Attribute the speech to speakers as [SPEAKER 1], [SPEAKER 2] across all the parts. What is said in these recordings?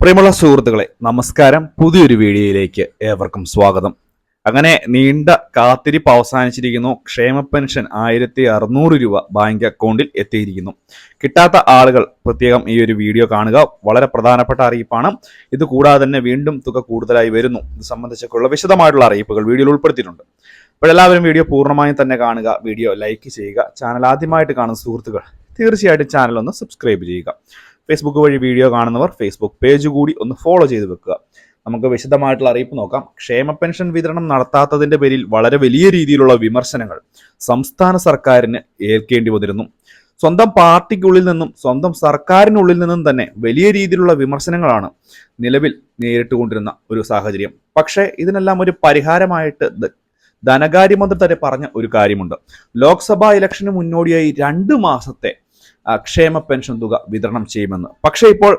[SPEAKER 1] പ്രിയമുള്ള സുഹൃത്തുക്കളെ, നമസ്കാരം. പുതിയൊരു വീഡിയോയിലേക്ക് ഏവർക്കും സ്വാഗതം. അങ്ങനെ നീണ്ട കാത്തിരിപ്പ് അവസാനിച്ചിരിക്കുന്നു. ക്ഷേമ പെൻഷൻ 1600 രൂപ ബാങ്ക് അക്കൗണ്ടിൽ എത്തിയിരിക്കുന്നു. കിട്ടാത്ത ആളുകൾ പ്രത്യേകം ഈ ഒരു വീഡിയോ കാണുക. വളരെ പ്രധാനപ്പെട്ട അറിയിപ്പാണ്. ഇത് കൂടാതെ തന്നെ വീണ്ടും തുക കൂടുതലായി വരുന്നു. ഇത് സംബന്ധിച്ചൊക്കെയുള്ള വിശദമായിട്ടുള്ള അറിയിപ്പുകൾ വീഡിയോയിൽ ഉൾപ്പെടുത്തിയിട്ടുണ്ട്. അപ്പോൾ എല്ലാവരും വീഡിയോ പൂർണ്ണമായും തന്നെ കാണുക. വീഡിയോ ലൈക്ക് ചെയ്യുക. ചാനൽ ആദ്യമായിട്ട് കാണുന്ന സുഹൃത്തുക്കൾ തീർച്ചയായിട്ടും ചാനൽ ഒന്ന് സബ്സ്ക്രൈബ് ചെയ്യുക. ഫേസ്ബുക്ക് വഴി വീഡിയോ കാണുന്നവർ ഫേസ്ബുക്ക് പേജ് കൂടി ഒന്ന് ഫോളോ ചെയ്ത് വെക്കുക. നമുക്ക് വിശദമായിട്ടുള്ള അറിയിപ്പ് നോക്കാം. ക്ഷേമ പെൻഷൻ വിതരണം നടത്താത്തതിന്റെ പേരിൽ വളരെ വലിയ രീതിയിലുള്ള വിമർശനങ്ങൾ സംസ്ഥാന സർക്കാരിന് ഏൽക്കേണ്ടി വന്നിരുന്നു. സ്വന്തം പാർട്ടിക്കുള്ളിൽ നിന്നും സ്വന്തം സർക്കാരിനുള്ളിൽ നിന്നും തന്നെ വലിയ രീതിയിലുള്ള വിമർശനങ്ങളാണ് നിലവിൽ നേരിട്ടുകൊണ്ടിരുന്ന ഒരു സാഹചര്യം. പക്ഷേ ഇതിനെല്ലാം ഒരു പരിഹാരമായിട്ട് ധനകാര്യമന്ത്രി തന്നെ പറഞ്ഞ ഒരു കാര്യമുണ്ട്. ലോക്സഭാ ഇലക്ഷന് മുന്നോടിയായി 2 മാസത്തെ ക്ഷേമ പെൻഷൻ തുക വിതരണം ചെയ്യുമെന്ന്. പക്ഷേ ഇപ്പോൾ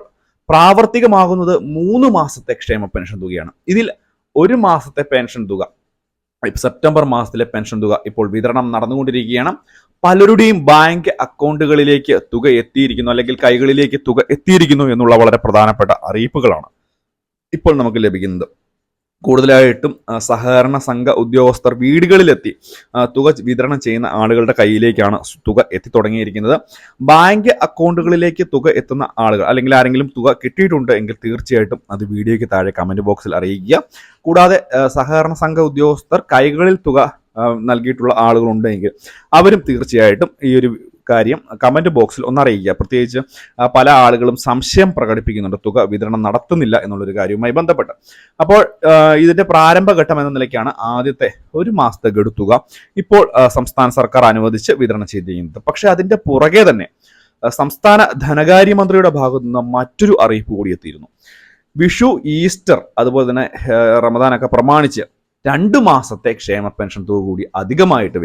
[SPEAKER 1] പ്രാവർത്തികമാകുന്നത് 3 മാസത്തെ ക്ഷേമ പെൻഷൻ തുകയാണ്. ഇതിൽ 1 മാസത്തെ പെൻഷൻ തുക, സെപ്റ്റംബർ മാസത്തിലെ പെൻഷൻ തുക ഇപ്പോൾ വിതരണം നടന്നുകൊണ്ടിരിക്കുകയാണ്. പലരുടെയും ബാങ്ക് അക്കൗണ്ടുകളിലേക്ക് തുക എത്തിയിരിക്കുന്നു, അല്ലെങ്കിൽ കൈകളിലേക്ക് തുക എത്തിയിരിക്കുന്നു എന്നുള്ള വളരെ പ്രധാനപ്പെട്ട അറിയിപ്പുകളാണ് ഇപ്പോൾ നമുക്ക് ലഭിക്കുന്നത്. കൂടുതലായിട്ടും സഹകരണ സംഘ ഉദ്യോഗസ്ഥർ വീടുകളിലെത്തി തുക വിതരണം ചെയ്യുന്ന ആളുകളുടെ കയ്യിലേക്കാണ് തുക എത്തിത്തുടങ്ങിയിരിക്കുന്നത്. ബാങ്ക് അക്കൗണ്ടുകളിലേക്ക് തുക എത്തുന്ന ആളുകൾ, അല്ലെങ്കിൽ ആരെങ്കിലും തുക കിട്ടിയിട്ടുണ്ട് എങ്കിൽ തീർച്ചയായിട്ടും അത് വീഡിയോയ്ക്ക് താഴെ കമന്റ് ബോക്സിൽ അറിയിക്കുക. കൂടാതെ സഹകരണ സംഘ ഉദ്യോഗസ്ഥർ കൈകളിൽ തുക നൽകിയിട്ടുള്ള ആളുകളുണ്ടെങ്കിൽ അവരും തീർച്ചയായിട്ടും ഈ ഒരു കാര്യം കമന്റ് ബോക്സിൽ ഒന്നറിയിക്കുക. പ്രത്യേകിച്ച് പല ആളുകളും സംശയം പ്രകടിപ്പിക്കുന്നുണ്ട് തുക വിതരണം നടത്തുന്നില്ല എന്നുള്ളൊരു കാര്യവുമായി ബന്ധപ്പെട്ട്. അപ്പോൾ ഇതിന്റെ പ്രാരംഭഘട്ടം എന്ന നിലയ്ക്കാണ് ആദ്യത്തെ 1 മാസത്തെ ഗഡു തുക ഇപ്പോൾ സംസ്ഥാന സർക്കാർ അനുവദിച്ച് വിതരണം ചെയ്തിരിക്കുന്നത്. പക്ഷെ അതിന്റെ പുറകെ തന്നെ സംസ്ഥാന ധനകാര്യമന്ത്രിയുടെ ഭാഗത്തു നിന്ന് മറ്റൊരു അറിയിപ്പ് കൂടി എത്തിയിരുന്നു. വിഷു, ഈസ്റ്റർ, അതുപോലെ തന്നെ റമദാനൊക്കെ പ്രമാണിച്ച് 2 മാസത്തെ ക്ഷേമ പെൻഷൻ തുക കൂടി അധികമായിട്ട്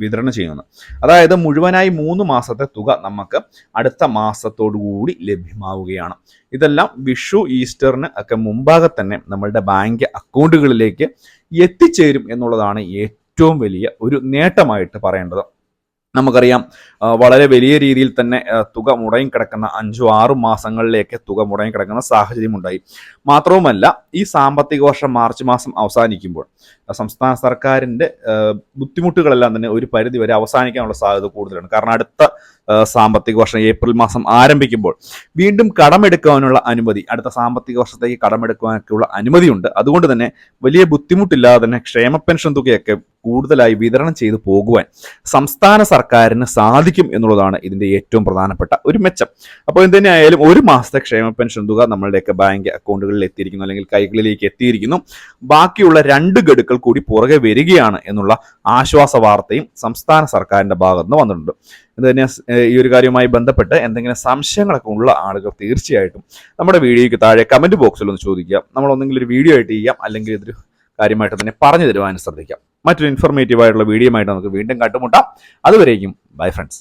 [SPEAKER 1] വിതരണം ചെയ്യുന്നു. അതായത് മുഴുവനായി 3 മാസത്തെ തുക നമുക്ക് അടുത്ത മാസത്തോടു കൂടി ലഭ്യമാവുകയാണ്. ഇതെല്ലാം വിഷു, ഈസ്റ്ററിന് ഒക്കെ മുമ്പാകെ തന്നെ നമ്മളുടെ ബാങ്ക് അക്കൗണ്ടുകളിലേക്ക് എത്തിച്ചേരും എന്നുള്ളതാണ് ഏറ്റവും വലിയ ഒരു നേട്ടമായിട്ട് പറയേണ്ടത്. നമുക്കറിയാം, വളരെ വലിയ രീതിയിൽ തന്നെ തുക മുടങ്ങി കിടക്കുന്ന 5-6 മാസങ്ങളിലേക്ക് തുക മുടങ്ങി കിടക്കുന്ന സാഹചര്യം ഉണ്ടായി. മാത്രവുമല്ല, ഈ സാമ്പത്തിക വർഷം മാർച്ച് മാസം അവസാനിക്കുമ്പോൾ സംസ്ഥാന സർക്കാരിന്റെ ബുദ്ധിമുട്ടുകളെല്ലാം തന്നെ ഒരു പരിധി വരെ അവസാനിക്കാനുള്ള സാധ്യത കൂടുതലാണ്. കാരണം അടുത്ത സാമ്പത്തിക വർഷം ഏപ്രിൽ മാസം ആരംഭിക്കുമ്പോൾ വീണ്ടും കടമെടുക്കാനുള്ള അനുമതി, അടുത്ത സാമ്പത്തിക വർഷത്തേക്ക് കടമെടുക്കാനൊക്കെയുള്ള അനുമതിയുണ്ട്. അതുകൊണ്ട് തന്നെ വലിയ ബുദ്ധിമുട്ടില്ലാതെ തന്നെ ക്ഷേമ പെൻഷൻ തുകയൊക്കെ കൂടുതലായി വിതരണം ചെയ്തു പോകുവാൻ സംസ്ഥാന സർക്കാരിന് സാധിക്കും എന്നുള്ളതാണ് ഇതിന്റെ ഏറ്റവും പ്രധാനപ്പെട്ട ഒരു മെച്ചം. അപ്പോൾ എന്തുതന്നെയായാലും 1 മാസത്തെ ക്ഷേമ പെൻഷൻ തുക നമ്മളുടെയൊക്കെ ബാങ്ക് അക്കൗണ്ടുകളിൽ എത്തിയിരിക്കുന്നു, അല്ലെങ്കിൽ കൈകളിലേക്ക് എത്തിയിരിക്കുന്നു. ബാക്കിയുള്ള 2 ഗഡുക്കൾ കൂടി പുറകെ വരികയാണ് എന്നുള്ള ആശ്വാസ വാർത്തയും സംസ്ഥാന സർക്കാരിന്റെ ഭാഗത്ത് നിന്ന് വന്നിട്ടുണ്ട്. അതുതന്നെ ഈ ഒരു കാര്യവുമായി ബന്ധപ്പെട്ട് എന്തെങ്കിലും സംശയങ്ങളൊക്കെ ഉള്ള ആളുകൾ തീർച്ചയായിട്ടും നമ്മുടെ വീഡിയോയ്ക്ക് താഴെ കമന്റ് ബോക്സിൽ ഒന്ന് ചോദിക്കുക. നമ്മൾ ഒന്നെങ്കിലും ഒരു വീഡിയോ ആയിട്ട് ചെയ്യാം, അല്ലെങ്കിൽ ഇതൊരു കാര്യമായിട്ട് തന്നെ പറഞ്ഞു തരുവാൻ ശ്രദ്ധിക്കാം. മറ്റൊരു ഇൻഫോർമേറ്റീവ് ആയിട്ടുള്ള വീഡിയോ ആയിട്ട് നമുക്ക് വീണ്ടും കണ്ടുമുട്ടാം. അതുവരേക്കും ബൈ ഫ്രണ്ട്സ്.